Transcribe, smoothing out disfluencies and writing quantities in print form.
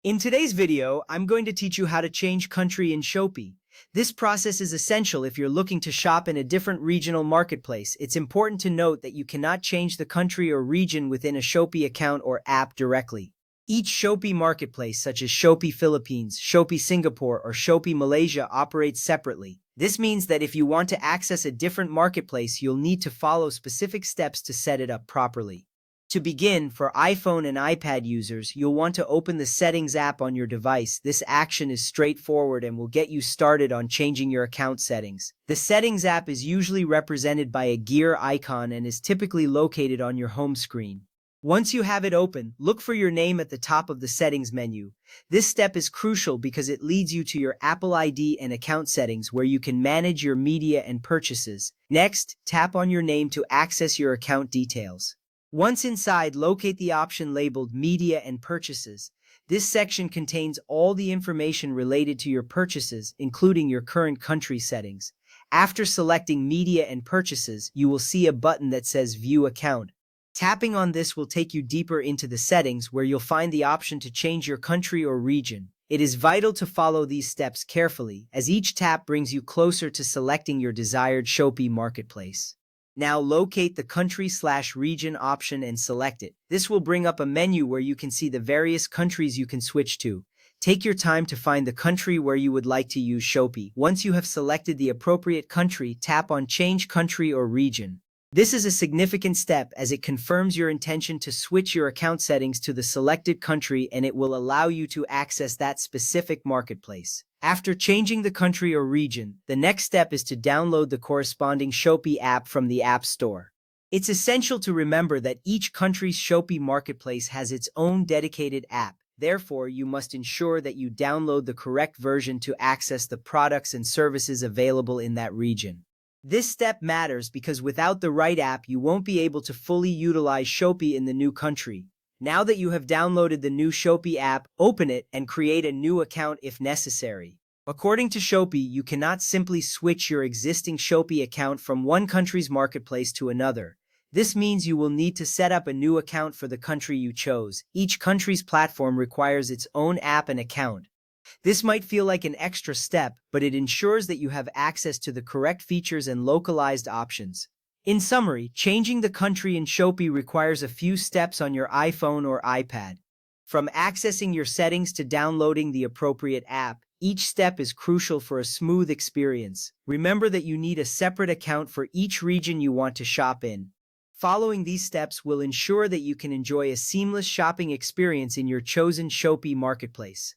In today's video, I'm going to teach you how to change country in Shopee. This process is essential if you're looking to shop in a different regional marketplace. It's important to note that you cannot change the country or region within a Shopee account or app directly. Each Shopee marketplace, such as Shopee Philippines, Shopee Singapore, or Shopee Malaysia, operates separately. This means that if you want to access a different marketplace, you'll need to follow specific steps to set it up properly. To begin, for iPhone and iPad users, you'll want to open the Settings app on your device. This action is straightforward and will get you started on changing your account settings. The Settings app is usually represented by a gear icon and is typically located on your home screen. Once you have it open, look for your name at the top of the Settings menu. This step is crucial because it leads you to your Apple ID and account settings where you can manage your media and purchases. Next, tap on your name to access your account details. Once inside, locate the option labeled Media and Purchases. This section contains all the information related to your purchases, including your current country settings. After selecting Media and Purchases, you will see a button that says View Account. Tapping on this will take you deeper into the settings where you'll find the option to change your country or region. It is vital to follow these steps carefully, as each tap brings you closer to selecting your desired Shopee marketplace. Now locate the country/region option and select it. This will bring up a menu where you can see the various countries you can switch to. Take your time to find the country where you would like to use Shopee. Once you have selected the appropriate country, tap on Change Country or Region. This is a significant step as it confirms your intention to switch your account settings to the selected country, and it will allow you to access that specific marketplace. After changing the country or region, the next step is to download the corresponding Shopee app from the App Store. It's essential to remember that each country's Shopee marketplace has its own dedicated app. Therefore, you must ensure that you download the correct version to access the products and services available in that region. This step matters because without the right app, you won't be able to fully utilize Shopee in the new country. Now that you have downloaded the new Shopee app, open it and create a new account if necessary. According to Shopee, you cannot simply switch your existing Shopee account from one country's marketplace to another. This means you will need to set up a new account for the country you chose. Each country's platform requires its own app and account. This might feel like an extra step, but it ensures that you have access to the correct features and localized options. In summary, changing the country in Shopee requires a few steps on your iPhone or iPad. From accessing your settings to downloading the appropriate app, each step is crucial for a smooth experience. Remember that you need a separate account for each region you want to shop in. Following these steps will ensure that you can enjoy a seamless shopping experience in your chosen Shopee marketplace.